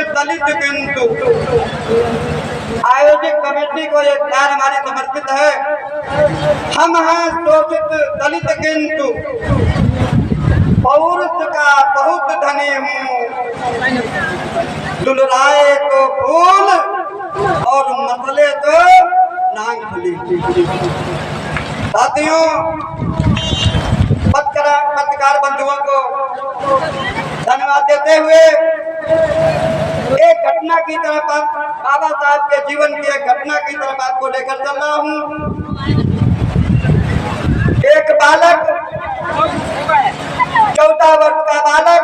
दलित किंतु आयोजित कमेटी को एक प्यार हमारी समर्पित है। हम हैं शोषित दलित किंतु पौरुष का बहुत धनी हूँ, दुलराए तो फूल और मसले तो नांग फली। साथियों, पत्रकार बंधुओं को धन्यवाद देते हुए एक घटना की तरफ, बाबा साहब के जीवन की एक घटना की तरफ आपको लेकर चल रहा हूँ। एक बालक, 14 वर्ष का बालक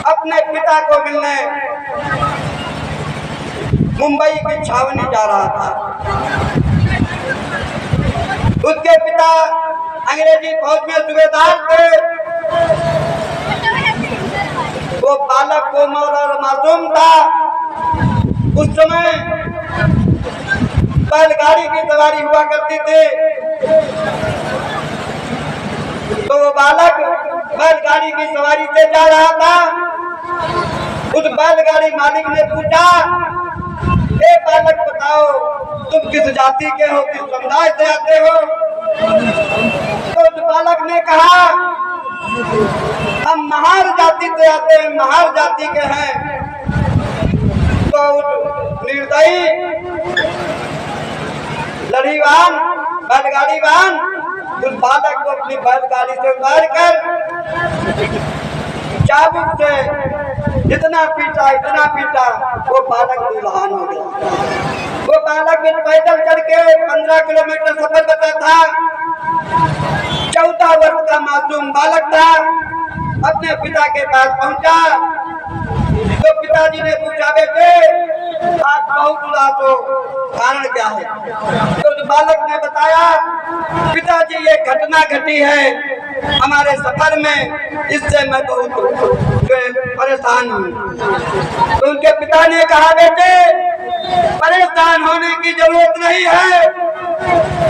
अपने पिता को मिलने मुंबई की छावनी जा रहा था। उसके पिता अंग्रेजी फौज में सूबेदार थे। वो बालक कोमल और मासूम था। उस समय बैलगाड़ी की सवारी हुआ करती थी, तो वो बालक बैलगाड़ी की सवारी से जा रहा था। उस बैलगाड़ी मालिक ने पूछा, ए बालक बताओ, तुम किस जाति के हो, किस समुदाय से आते हो? तो उस बालक ने कहा, हम महार जाति से आते हैं, महार जाति के हैं। तो निर्दयी लड़ीवान बैलगाड़ीवान उस बालक को अपनी बैलगाड़ी से उतार कर चाबुक से इतना पीटा वो बालक दुल्हान हो गया। वो बालक पैदल चढ़ के 15 किलोमीटर सफर करता था। 14 वर्ष का मासूम बालक था। अपने पिता के पास पहुंचा तो पिताजी ने पूछा, बेटे आज बहुत उदास हो, कारण क्या है? तो उस बालक ने बताया, पिताजी ये घटना घटी है हमारे सफर में, इससे मैं बहुत परेशान हूँ। तो उनके पिता ने कहा, बेटे परेशान होने की जरूरत नहीं है,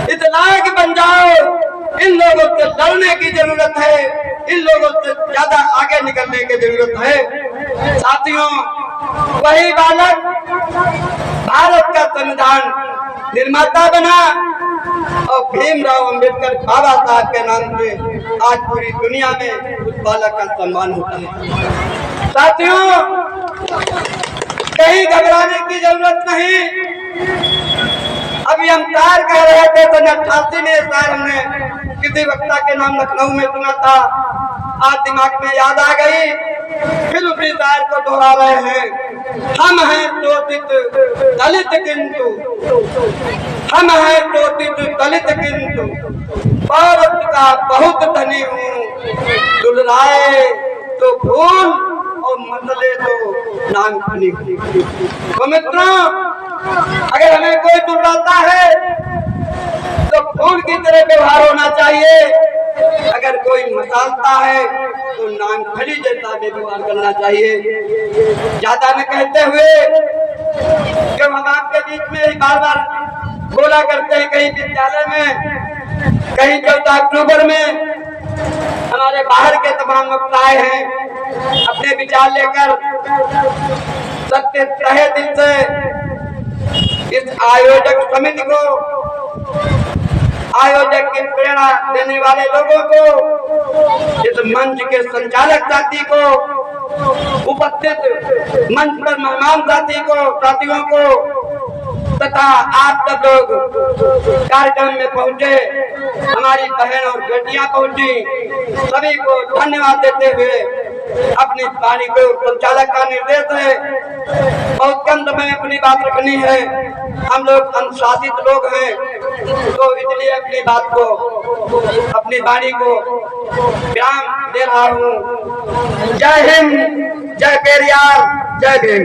इस लायक बन जाओ, इन लोगों से लड़ने की जरूरत है, इन लोगों से ज्यादा आगे निकलने की जरूरत है। साथियों, वही बालक भारत का संविधान निर्माता बना और भीमराव अंबेडकर बाबा साहब के नाम से आज पूरी दुनिया में उस बालक का सम्मान होता है। साथियों, कहीं घबराने की जरूरत नहीं। अभी हम तार कह रहे थे, तो 88 में शायद हमने किसी वक्ता के नाम लखनऊ में सुना था, आज दिमाग में याद आ गई, फिर उसी शायर को दोहरा रहे हैं। हम हैं शोषित दलित किंतु, हम हैं शोषित दलित किंतु पौरुष का बहुत धनी हूँ, दुलराए तो फूल और मसले तो नांग फली। तो मित्रों, अगर हमें कोई दुलराता है तो फूल की तरह व्यवहार होना चाहिए, अगर कोई मसालता है तो नांग फली जैसा व्यवहार करना चाहिए। ज्यादा न कहते हुए, जब हम आपके बीच में ही बार बार बोला करते हैं, कहीं विद्यालय में, कहीं 14 अक्टूबर में हमारे बाहर के तमाम वक्ताएं हैं, अपने विचार लेकर सत्य तहे दिल से इस आयोजक समिति को, आयोजक की प्रेरणा देने वाले लोगों को, इस मंच के संचालक साथी को, उपस्थित मंच पर मेहमान साथियों को तथा आप सब लोग कार्यक्रम में पहुंचे, हमारी बहन और बेटियां पहुंची, सभी को धन्यवाद देते हुए अपनी वाणी को, संचालक का निर्देश है बहुत कम समय में अपनी बात रखनी है, हम लोग अनुशासित लोग हैं, तो इसलिए अपनी बात को, अपनी वाणी को विराम दे रहा हूँ। जय हिंद, जय पेरियार, जय भीम।